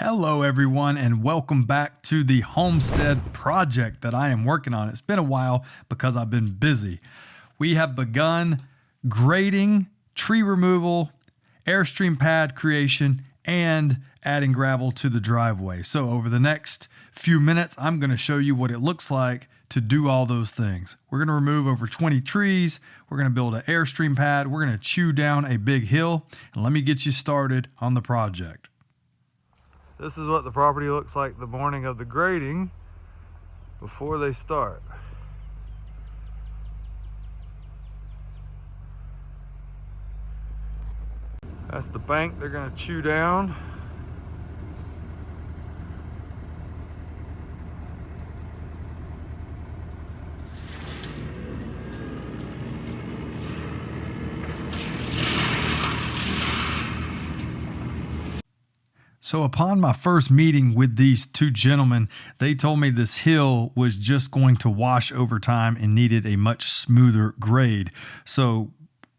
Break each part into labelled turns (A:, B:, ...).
A: Hello, everyone, and welcome back to the Homestead project that I am working on. It's been a while because I've been busy. We have begun grading, tree removal, Airstream pad creation, and adding gravel to the driveway. So over the next few minutes, I'm going to show you what it looks like to do all those things. We're going to remove over 20 trees. We're going to build an Airstream pad. We're going to chew down a big hill. And let me get you started on the project. This is what the property looks like the morning of the grading before they start. That's the bank they're going to chew down. So upon my first meeting with these two gentlemen, they told me this hill was just going to wash over time and needed a much smoother grade. So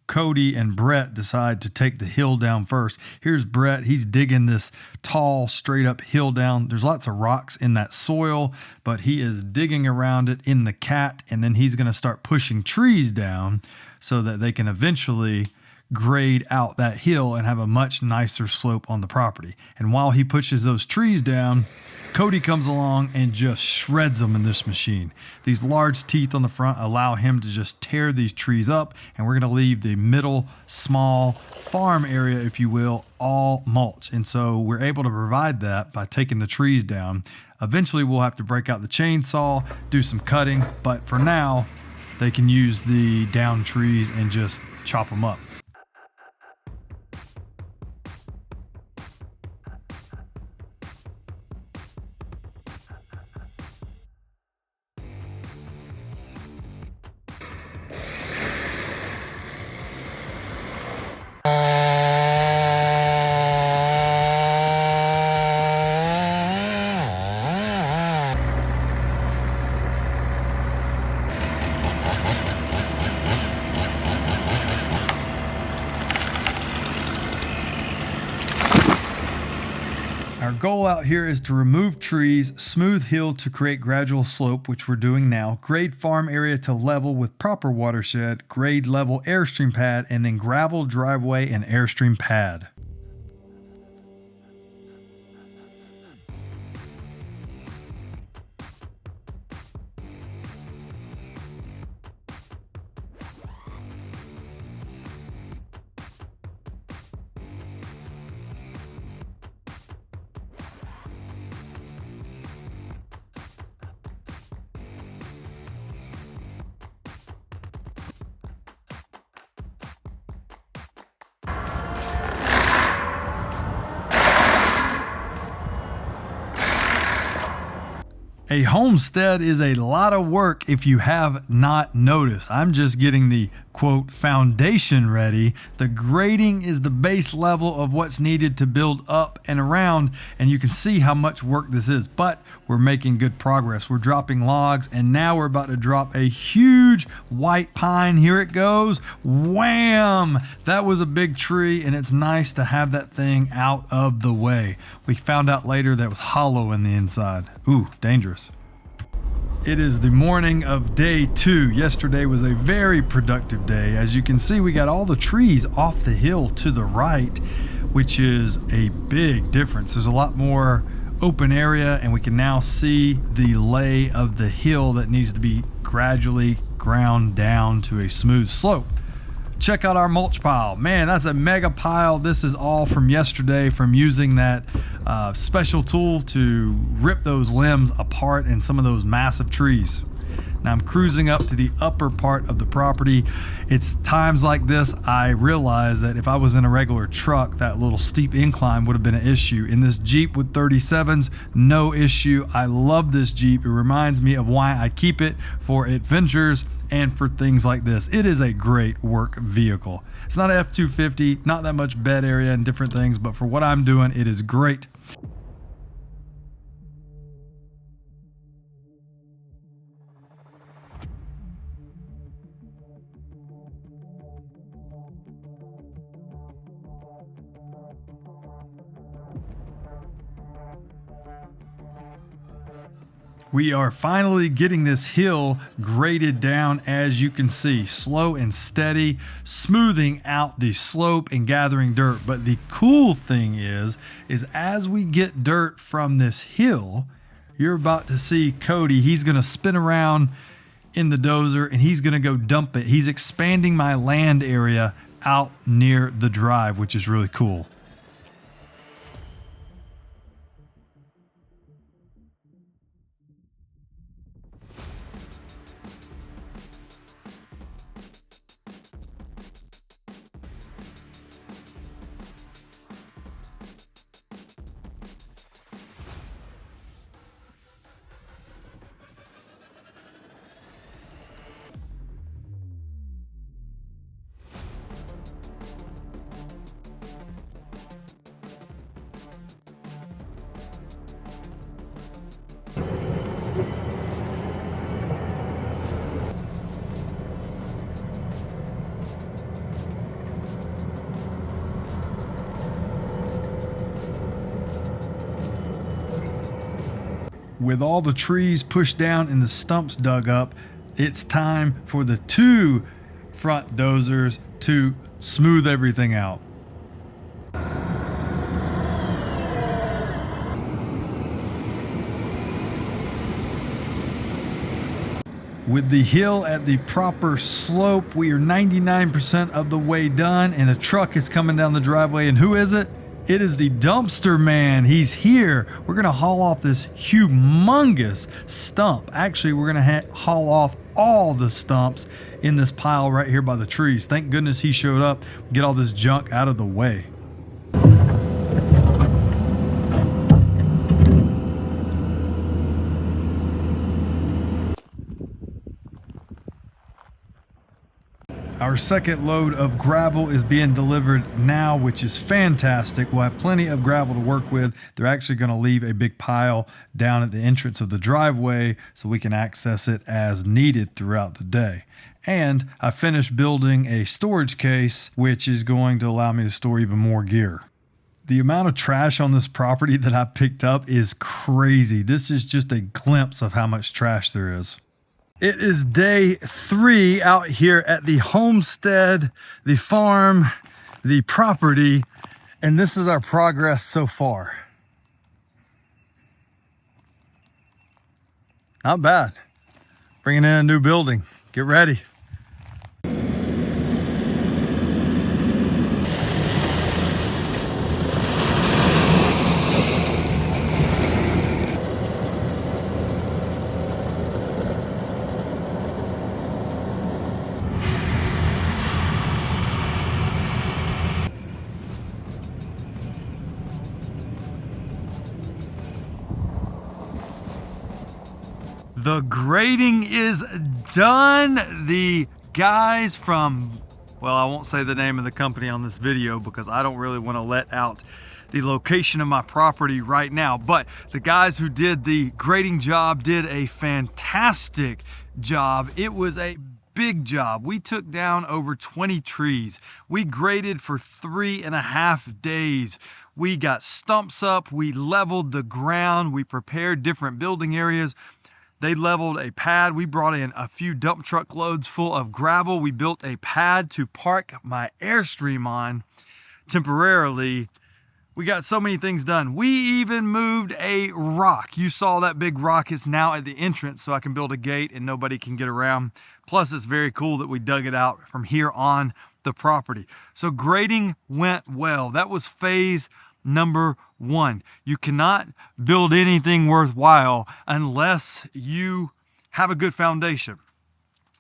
A: Cody and Brett decide to take the hill down first. Here's Brett. He's digging this tall, straight up hill down. There's lots of rocks in that soil, but he is digging around it in the cat, and then he's going to start pushing trees down so that they can eventually grade out that hill and have a much nicer slope on the property. And while he pushes those trees down, Cody comes along and just shreds them in this machine. These large teeth on the front allow him to just tear these trees up, and we're going to leave the middle small farm area, if you will, all mulch. And so we're able to provide that by taking the trees down. Eventually we'll have to break out the chainsaw, do some cutting, but for now they can use the down trees and just chop them up. Our goal out here is to remove trees, smooth hill to create gradual slope, which we're doing now, grade farm area to level with proper watershed, grade level Airstream pad, and then gravel driveway and Airstream pad. A homestead is a lot of work if you have not noticed. I'm just getting the quote foundation ready. The grading is the base level of what's needed to build up and around, and you can see how much work this is, but we're making good progress. We're dropping logs, and now we're about to drop a huge white pine. Here it goes. Wham! That was a big tree, and it's nice to have that thing out of the way. We found out later that it was hollow in the inside. Ooh, dangerous. It is the morning of day 2. Yesterday was a very productive day. As you can see, we got all the trees off the hill to the right, which is a big difference. There's a lot more open area, and we can now see the lay of the hill that needs to be gradually ground down to a smooth slope. Check out our mulch pile. Man, that's a mega pile. This is all from yesterday from using that special tool to rip those limbs apart in some of those massive trees. Now I'm cruising up to the upper part of the property. It's times like this I realize that if I was in a regular truck, that little steep incline would have been an issue. In this Jeep with 37s, no issue. I love this Jeep. It reminds me of why I keep it, for adventures and for things like this. It is a great work vehicle. It's not an F-250, not that much bed area and different things, but for what I'm doing, it is great. We are finally getting this hill graded down, as you can see, slow and steady, smoothing out the slope and gathering dirt. But the cool thing is as we get dirt from this hill, you're about to see Cody. He's going to spin around in the dozer and he's going to go dump it. He's expanding my land area out near the drive, which is really cool. With all the trees pushed down and the stumps dug up, it's time for the 2 front dozers to smooth everything out. With the hill at the proper slope, we are 99% of the way done, and a truck is coming down the driveway. And who is it? It is the dumpster man. He's here. We're going to haul off this humongous stump. Actually, we're going to haul off all the stumps in this pile right here by the trees. Thank goodness he showed up. Get all this junk out of the way. Our second load of gravel is being delivered now, which is fantastic. We'll have plenty of gravel to work with. They're actually going to leave a big pile down at the entrance of the driveway so we can access it as needed throughout the day. And I finished building a storage case, which is going to allow me to store even more gear. The amount of trash on this property that I picked up is crazy. This is just a glimpse of how much trash there is. It is day 3 out here at the homestead, the farm, the property, and this is our progress so far. Not bad. Bringing in a new building. Get ready. The grading is done. The guys from, well, I won't say the name of the company on this video because I don't really want to let out the location of my property right now, but the guys who did the grading job did a fantastic job. It was a big job. We took down over 20 trees. We graded for 3.5 days. We got stumps up, we leveled the ground, we prepared different building areas. They leveled a pad. We brought in a few dump truck loads full of gravel. We built a pad to park my Airstream on temporarily. We got so many things done. We even moved a rock. You saw that big rock is now at the entrance so I can build a gate and nobody can get around. Plus, it's very cool that we dug it out from here on the property. So grading went well. That was phase number 1. You cannot build anything worthwhile unless you have a good foundation.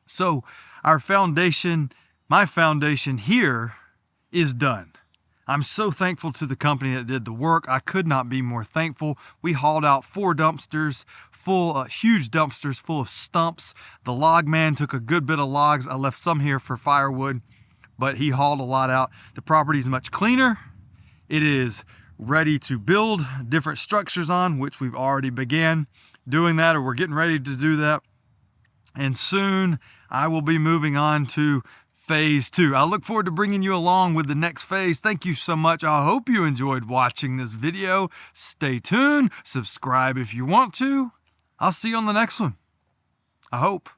A: So our foundation, my foundation here is done. I'm so thankful to the company that did the work. I could not be more thankful. We hauled out 4 dumpsters full, huge dumpsters full of stumps. The log man took a good bit of logs. I left some here for firewood, but he hauled a lot out. The property is much cleaner. It is ready to build different structures on, which we've already began doing that, or we're getting ready to do that. And soon I will be moving on to phase 2. I look forward to bringing you along with the next phase. Thank you so much. I hope you enjoyed watching this video. Stay tuned, subscribe if you want to, I'll see you on the next one. I hope.